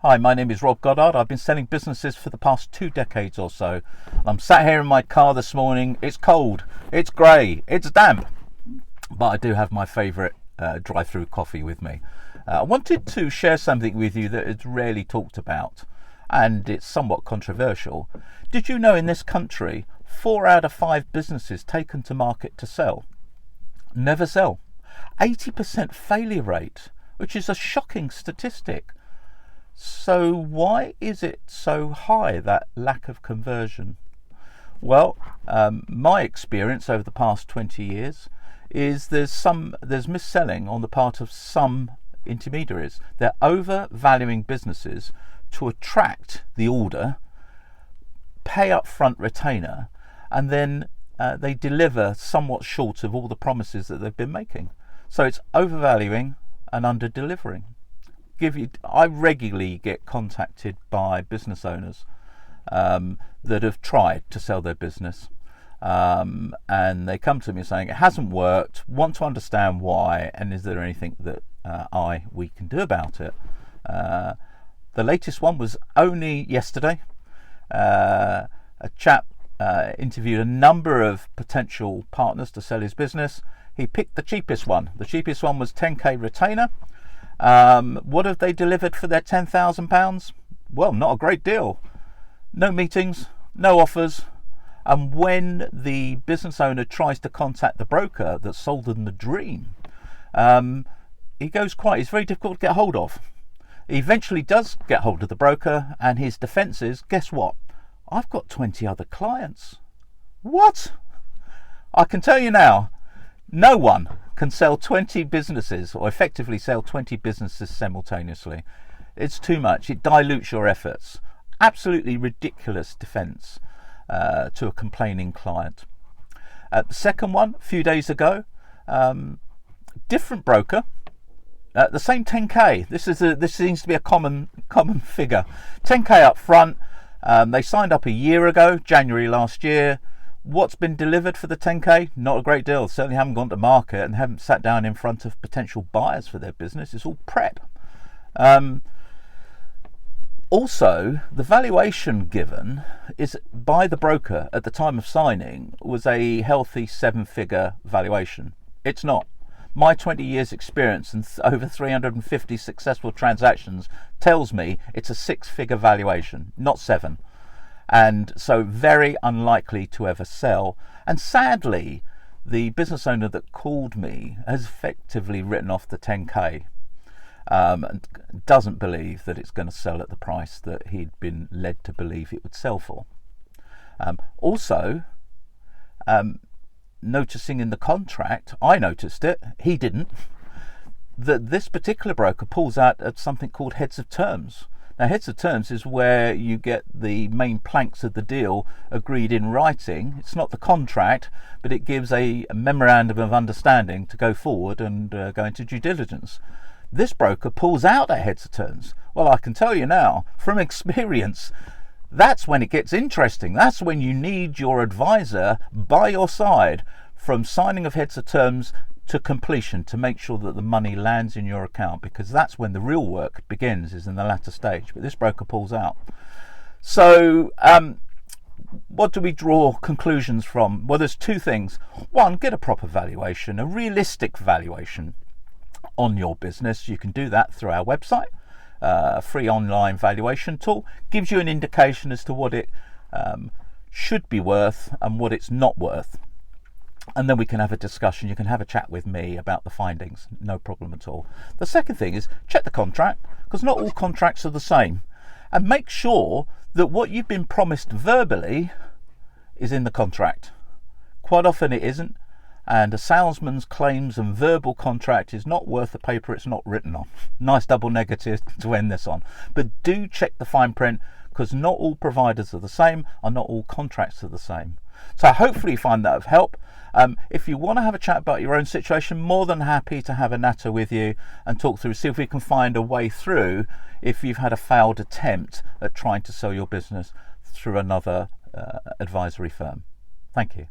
Hi, my name is Rob Goddard. I've been selling businesses for the past 2 decades or so. I'm sat here in my car this morning. It's cold, it's grey, it's damp, but I do have my favourite drive-through coffee with me. I wanted to share something with you that is rarely talked about, and it's somewhat controversial. Did you know in this country, 4 out of 5 businesses taken to market to sell never sell? 80% failure rate, which is a shocking statistic. So why is it so high, that lack of conversion? Well, my experience over the past 20 years is there's mis-selling on the part of some intermediaries. They're overvaluing businesses to attract the order, pay up front retainer, and then they deliver somewhat short of all the promises that they've been making. So it's overvaluing and under-delivering. I regularly get contacted by business owners that have tried to sell their business, and they come to me saying it hasn't worked, want to understand why, and is there anything that we can do about it. The latest one was only yesterday. A chap interviewed a number of potential partners to sell his business. He picked the cheapest one. The cheapest one was 10k retainer. What have they delivered for their £10,000? Well, not a great deal. No meetings, no offers, and when the business owner tries to contact the broker that sold them the dream, he goes quiet. He's very difficult to get hold of. He eventually does get hold of the broker, and his defence is, guess what? I've got 20 other clients. What? I can tell you now, no one can sell 20 businesses, or effectively sell 20 businesses simultaneously. It's too much. It dilutes your efforts. Absolutely ridiculous defence to a complaining client. The second one, a few days ago, different broker, the same 10k. This seems to be a common figure. 10k up front. They signed up a year ago, January last year. What's been delivered for the 10k? Not a great deal. Certainly haven't gone to market and haven't sat down in front of potential buyers for their business. It's all prep. Also, the valuation given is by the broker at the time of signing was a healthy 7-figure valuation. It's not. My 20 years experience and over 350 successful transactions tells me it's a 6-figure valuation, not 7. And so very unlikely to ever sell. And sadly, the business owner that called me has effectively written off the 10k and doesn't believe that it's going to sell at the price that he'd been led to believe it would sell for. Also, noticing in the contract, I noticed it, he didn't, that this particular broker pulls out at something called heads of terms. Now, heads of terms is where you get the main planks of the deal agreed in writing. It's not the contract, but it gives a memorandum of understanding to go forward and go into due diligence. This broker pulls out at heads of terms. Well, I can tell you now, from experience, that's when it gets interesting. That's when you need your advisor by your side from signing of heads of terms to completion to make sure that the money lands in your account, because that's when the real work begins, is in the latter stage. But this broker pulls out. So what do we draw conclusions from? Well, there's 2 things. One, get a proper valuation, a realistic valuation on your business. You can do that through our website. A free online valuation tool gives you an indication as to what it should be worth and what it's not worth. And then we can have a discussion. You can have a chat with me about the findings. No problem at all. The second thing is check the contract, because not all contracts are the same. And make sure that what you've been promised verbally is in the contract. Quite often it isn't. And a salesman's claims and verbal contract is not worth the paper it's not written on. Nice double negative to end this on. But do check the fine print, because not all providers are the same and not all contracts are the same. So hopefully you find that of help. If you want to have a chat about your own situation, more than happy to have a natter with you and talk through, see if we can find a way through if you've had a failed attempt at trying to sell your business through another advisory firm. Thank you.